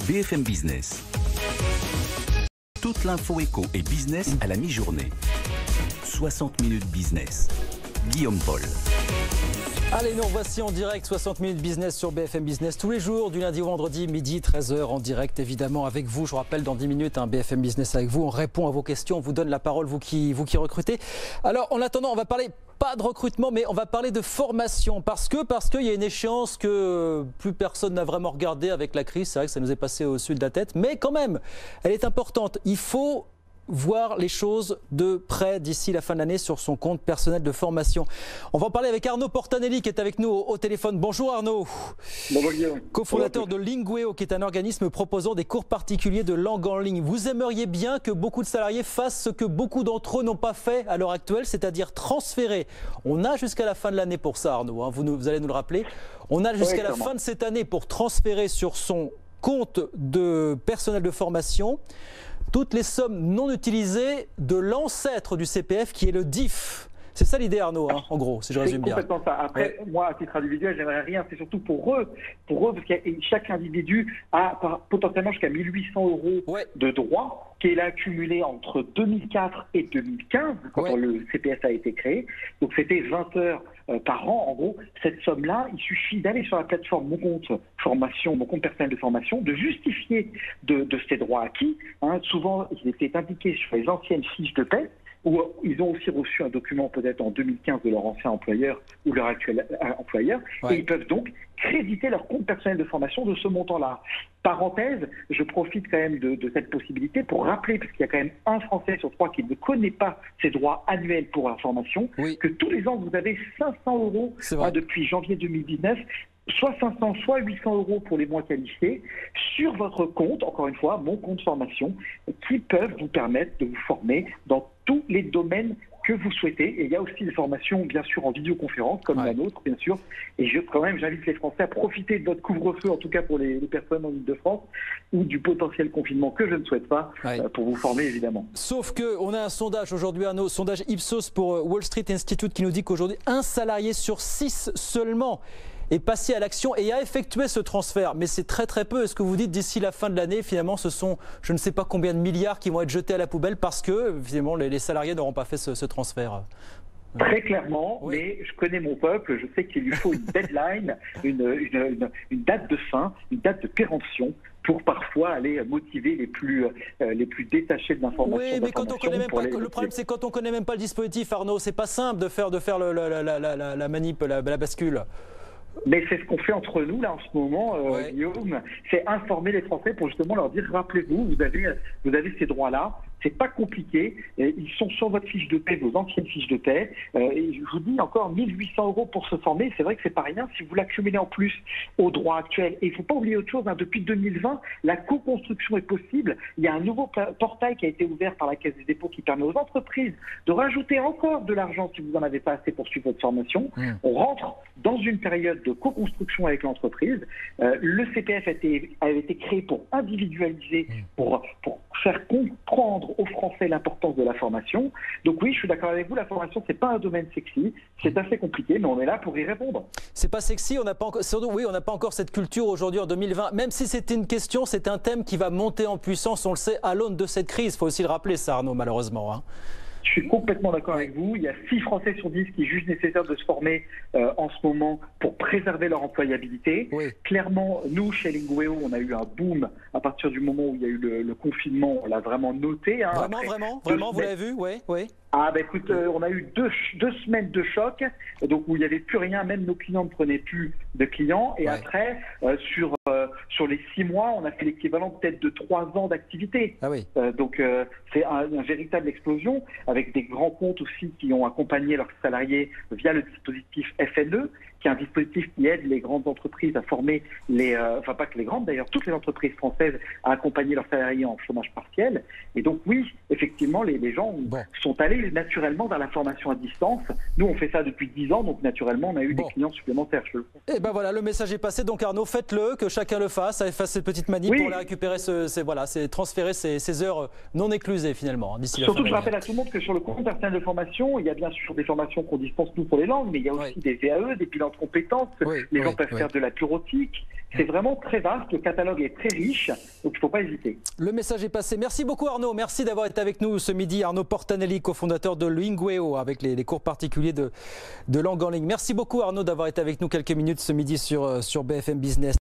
BFM Business. Toute l'info éco et business à la mi-journée. 60 minutes business. Guillaume Paul. Allez, nous voici en direct, 60 minutes business sur BFM Business tous les jours, du lundi au vendredi, midi, 13h en direct évidemment avec vous. Je vous rappelle, dans 10 minutes, un BFM Business avec vous. On répond à vos questions, on vous donne la parole, vous qui recrutez. Alors, en attendant, on va parler pas de recrutement, mais on va parler de formation. Parce qu'il y a une échéance que plus personne n'a vraiment regardée avec la crise. C'est vrai que ça nous est passé au-dessus de la tête. Mais quand même, elle est importante. Il faut voir les choses de près d'ici la fin de l'année sur son compte personnel de formation. On va en parler avec Arnaud Portanelli qui est avec nous au téléphone. Bonjour Arnaud. Bonjour Guillaume. Cofondateur de Lingueo, qui est un organisme proposant des cours particuliers de langue en ligne. Vous aimeriez bien que beaucoup de salariés fassent ce que beaucoup d'entre eux n'ont pas fait à l'heure actuelle, c'est-à-dire transférer. On a jusqu'à la fin de l'année pour ça Arnaud, hein, vous allez nous le rappeler. On a jusqu'à la fin de cette année pour transférer sur son compte de personnel de formation toutes les sommes non utilisées de l'ancêtre du CPF qui est le DIF. C'est ça l'idée Arnaud, hein, en gros, si je résume bien. C'est complètement ça. Après, moi, à titre individuel, j'aimerais rien. C'est surtout pour eux, parce que chaque individu a potentiellement jusqu'à 1 800 € de droits qu'il a accumulé entre 2004 et 2015, quand le CPF a été créé. Donc, c'était 20 heures par an. En gros, cette somme-là, il suffit d'aller sur la plateforme Mon compte formation, Mon compte personnel de formation, de justifier de ces droits acquis. Hein. Souvent, ils étaient indiqués sur les anciennes fiches de paie, ou ils ont aussi reçu un document peut-être en 2015 de leur ancien employeur ou leur actuel employeur, et ils peuvent donc créditer leur compte personnel de formation de ce montant-là. Parenthèse, je profite quand même de cette possibilité pour rappeler, parce qu'il y a quand même un Français sur 3 qui ne connaît pas ses droits annuels pour la formation, que tous les ans vous avez 500 € depuis janvier 2019, soit 500, soit 800 € pour les mois qualifiés, sur votre compte, encore une fois, Mon compte formation, qui peuvent vous permettre de vous former dans tous les domaines que vous souhaitez. Et il y a aussi des formations, bien sûr, en vidéoconférence, comme la nôtre, bien sûr. Et j'invite les Français à profiter de votre couvre-feu, en tout cas pour les personnes en Île-de-France, ou du potentiel confinement que je ne souhaite pas, pour vous former, évidemment. Sauf qu'on a un sondage aujourd'hui, un sondage Ipsos pour Wall Street Institute, qui nous dit qu'aujourd'hui, 1 salarié sur 6 seulement est passé à l'action et a effectué ce transfert. Mais c'est très très peu. Est-ce que vous dites d'ici la fin de l'année, finalement, ce sont je ne sais pas combien de milliards qui vont être jetés à la poubelle parce que, finalement, les salariés n'auront pas fait ce transfert? Très clairement, mais je connais mon peuple, je sais qu'il lui faut une deadline, une date de fin, une date de péremption pour parfois aller motiver les plus détachés de l'information. Oui, mais quand on connaît même pas, le problème c'est quand on connaît même pas le dispositif, Arnaud, c'est pas simple de faire la manip, la bascule. Mais c'est ce qu'on fait entre nous là en ce moment, Guillaume, c'est informer les Français pour justement leur dire, rappelez-vous, vous avez ces droits-là, c'est pas compliqué, ils sont sur votre fiche de paie, vos anciennes fiches de paie, et je vous dis encore 1 800 € pour se former, c'est vrai que c'est pas rien si vous l'accumulez en plus au droit actuel. Et il faut pas oublier autre chose, hein, depuis 2020, la co-construction est possible, il y a un nouveau portail qui a été ouvert par la Caisse des dépôts qui permet aux entreprises de rajouter encore de l'argent si vous en avez pas assez pour suivre votre formation. On rentre dans une période de co-construction avec l'entreprise. Le CPF avait été créé pour individualiser, pour faire comprendre aux Français l'importance de la formation. Donc oui, je suis d'accord avec vous, la formation, c'est pas un domaine sexy, c'est assez compliqué, mais on est là pour y répondre. C'est pas sexy, on n'a pas encore, surtout, on n'a pas encore cette culture aujourd'hui en 2020. Même si c'était une question, c'est un thème qui va monter en puissance, on le sait, à l'aune de cette crise. Il faut aussi le rappeler, ça, Arnaud, malheureusement. Hein. Je suis complètement d'accord avec vous. Il y a 6 Français sur 10 qui jugent nécessaire de se former en ce moment pour préserver leur employabilité. Clairement, nous, chez Lingueo, on a eu un boom à partir du moment où il y a eu le confinement. On l'a vraiment noté. Hein, vraiment, vous l'avez vu? Oui. Ah ben écoute, on a eu deux semaines de choc, donc où il n'y avait plus rien, même nos clients ne prenaient plus de clients. Et après, sur les 6 mois, on a fait l'équivalent peut-être de 3 ans d'activité. Donc c'est une véritable explosion, avec des grands comptes aussi qui ont accompagné leurs salariés via le dispositif FNE, qui est un dispositif qui aide les grandes entreprises à former enfin pas que les grandes d'ailleurs, toutes les entreprises françaises à accompagner leurs salariés en chômage partiel. Et donc oui, effectivement, les gens sont allés naturellement vers la formation à distance. Nous, on fait ça depuis 10 ans, donc naturellement, on a eu des clients supplémentaires. Et ben voilà, le message est passé. Donc Arnaud, faites-le, que chacun le fasse cette petite manip pour aller récupérer transférer ces heures non éclusées finalement. Surtout, je rappelle à tout le monde que sur le compte personnel de formation, il y a bien sûr des formations qu'on dispense nous pour les langues, mais il y a aussi des VAE, des bilans différentes compétences. Les gens peuvent faire de la bureautique. C'est vraiment très vaste, le catalogue est très riche, donc il ne faut pas hésiter. Le message est passé. Merci beaucoup Arnaud, merci d'avoir été avec nous ce midi. Arnaud Portanelli, cofondateur de Lingueo, avec les cours particuliers de langue en ligne. Merci beaucoup Arnaud d'avoir été avec nous quelques minutes ce midi sur BFM Business.